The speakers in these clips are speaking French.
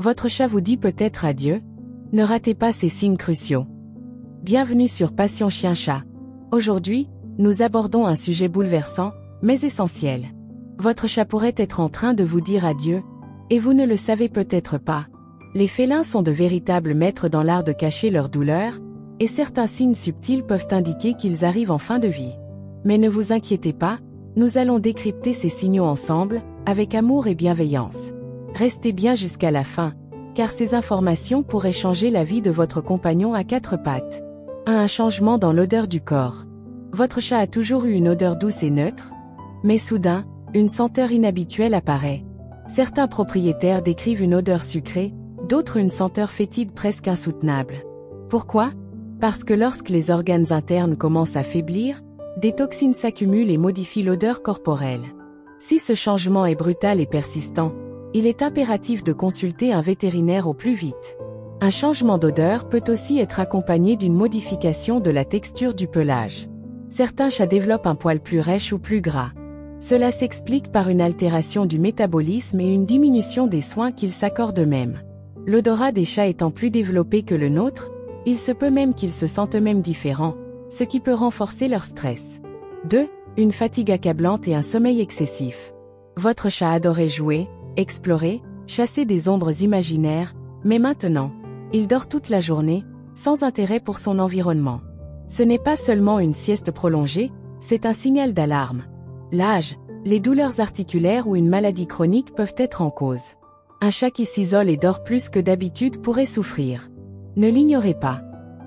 Votre chat vous dit peut-être adieu? Ne ratez pas ces signes cruciaux. Bienvenue sur Passion Chien-Chat. Aujourd'hui, nous abordons un sujet bouleversant, mais essentiel. Votre chat pourrait être en train de vous dire adieu, et vous ne le savez peut-être pas. Les félins sont de véritables maîtres dans l'art de cacher leur douleur, et certains signes subtils peuvent indiquer qu'ils arrivent en fin de vie. Mais ne vous inquiétez pas, nous allons décrypter ces signaux ensemble, avec amour et bienveillance. Restez bien jusqu'à la fin, car ces informations pourraient changer la vie de votre compagnon à quatre pattes. 1. Un changement dans l'odeur du corps. Votre chat a toujours eu une odeur douce et neutre, mais soudain, une senteur inhabituelle apparaît. Certains propriétaires décrivent une odeur sucrée, d'autres une senteur fétide presque insoutenable. Pourquoi? Parce que lorsque les organes internes commencent à faiblir, des toxines s'accumulent et modifient l'odeur corporelle. Si ce changement est brutal et persistant, il est impératif de consulter un vétérinaire au plus vite. Un changement d'odeur peut aussi être accompagné d'une modification de la texture du pelage. Certains chats développent un poil plus rêche ou plus gras. Cela s'explique par une altération du métabolisme et une diminution des soins qu'ils s'accordent eux-mêmes. L'odorat des chats étant plus développé que le nôtre, il se peut même qu'ils se sentent eux-mêmes différents, ce qui peut renforcer leur stress. 2. Une fatigue accablante et un sommeil excessif. Votre chat adorait jouer, explorer, chasser des ombres imaginaires, mais maintenant, il dort toute la journée, sans intérêt pour son environnement. Ce n'est pas seulement une sieste prolongée, c'est un signal d'alarme. L'âge, les douleurs articulaires ou une maladie chronique peuvent être en cause. Un chat qui s'isole et dort plus que d'habitude pourrait souffrir. Ne l'ignorez pas.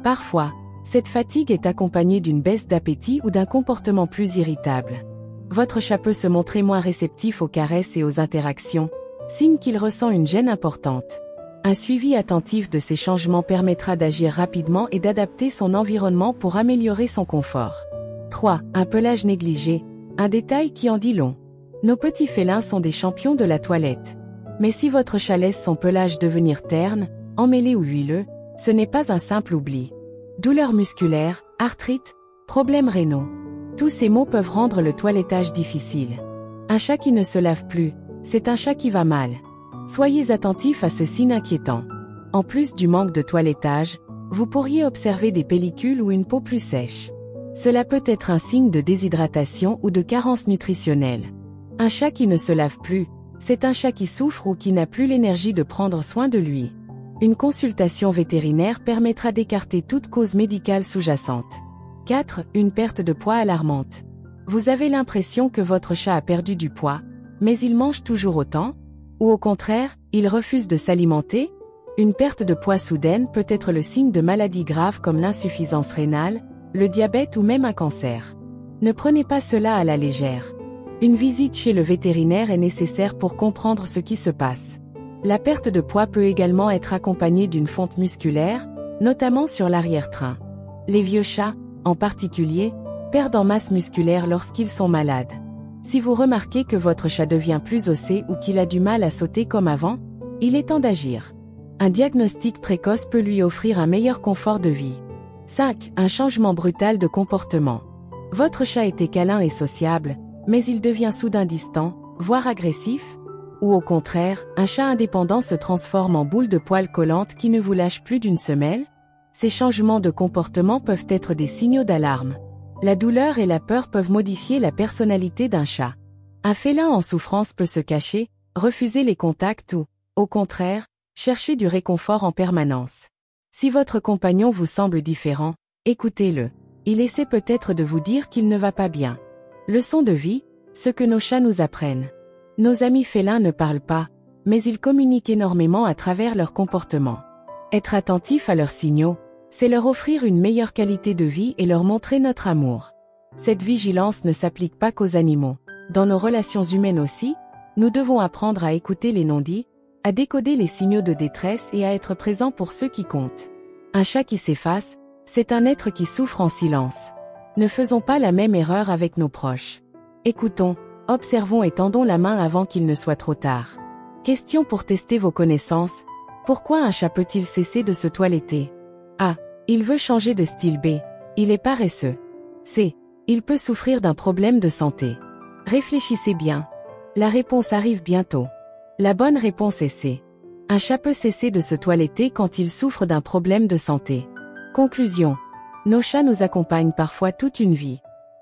Parfois, cette fatigue est accompagnée d'une baisse d'appétit ou d'un comportement plus irritable. Votre chat peut se montrer moins réceptif aux caresses et aux interactions, signe qu'il ressent une gêne importante. Un suivi attentif de ces changements permettra d'agir rapidement et d'adapter son environnement pour améliorer son confort. 3. Un pelage négligé, un détail qui en dit long. Nos petits félins sont des champions de la toilette. Mais si votre chat laisse son pelage devenir terne, emmêlé ou huileux, ce n'est pas un simple oubli. Douleurs musculaires, arthrite, problèmes rénaux. Tous ces maux peuvent rendre le toilettage difficile. Un chat qui ne se lave plus, c'est un chat qui va mal. Soyez attentifs à ce signe inquiétant. En plus du manque de toilettage, vous pourriez observer des pellicules ou une peau plus sèche. Cela peut être un signe de déshydratation ou de carence nutritionnelle. Un chat qui ne se lave plus, c'est un chat qui souffre ou qui n'a plus l'énergie de prendre soin de lui. Une consultation vétérinaire permettra d'écarter toute cause médicale sous-jacente. 4. Une perte de poids alarmante. Vous avez l'impression que votre chat a perdu du poids, mais il mange toujours autant? Ou au contraire, il refuse de s'alimenter? Une perte de poids soudaine peut être le signe de maladies graves comme l'insuffisance rénale, le diabète ou même un cancer. Ne prenez pas cela à la légère. Une visite chez le vétérinaire est nécessaire pour comprendre ce qui se passe. La perte de poids peut également être accompagnée d'une fonte musculaire, notamment sur l'arrière-train. Les vieux chats, en particulier, perdent en masse musculaire lorsqu'ils sont malades. Si vous remarquez que votre chat devient plus ossé ou qu'il a du mal à sauter comme avant, il est temps d'agir. Un diagnostic précoce peut lui offrir un meilleur confort de vie. 5. Un changement brutal de comportement. Votre chat était câlin et sociable, mais il devient soudain distant, voire agressif? Ou au contraire, un chat indépendant se transforme en boule de poils collante qui ne vous lâche plus d'une semelle? Ces changements de comportement peuvent être des signaux d'alarme. La douleur et la peur peuvent modifier la personnalité d'un chat. Un félin en souffrance peut se cacher, refuser les contacts ou, au contraire, chercher du réconfort en permanence. Si votre compagnon vous semble différent, écoutez-le. Il essaie peut-être de vous dire qu'il ne va pas bien. Leçon de vie, ce que nos chats nous apprennent. Nos amis félins ne parlent pas, mais ils communiquent énormément à travers leur comportement. Être attentif à leurs signaux, c'est leur offrir une meilleure qualité de vie et leur montrer notre amour. Cette vigilance ne s'applique pas qu'aux animaux. Dans nos relations humaines aussi, nous devons apprendre à écouter les non-dits, à décoder les signaux de détresse et à être présents pour ceux qui comptent. Un chat qui s'efface, c'est un être qui souffre en silence. Ne faisons pas la même erreur avec nos proches. Écoutons, observons et tendons la main avant qu'il ne soit trop tard. Question pour tester vos connaissances. Pourquoi un chat peut-il cesser de se toiletter? A. Il veut changer de style. B. Il est paresseux. C. Il peut souffrir d'un problème de santé. Réfléchissez bien. La réponse arrive bientôt. La bonne réponse est C. Un chat peut cesser de se toiletter quand il souffre d'un problème de santé. Conclusion. Nos chats nous accompagnent parfois toute une vie.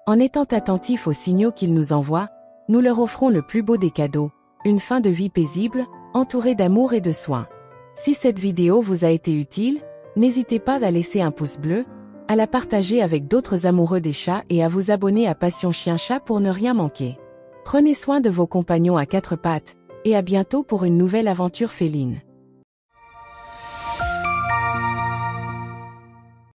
En étant attentifs aux signaux qu'ils nous envoient, nous leur offrons le plus beau des cadeaux, une fin de vie paisible, entourée d'amour et de soins. Si cette vidéo vous a été utile, n'hésitez pas à laisser un pouce bleu, à la partager avec d'autres amoureux des chats et à vous abonner à Passion Chien Chat pour ne rien manquer. Prenez soin de vos compagnons à quatre pattes, et à bientôt pour une nouvelle aventure féline.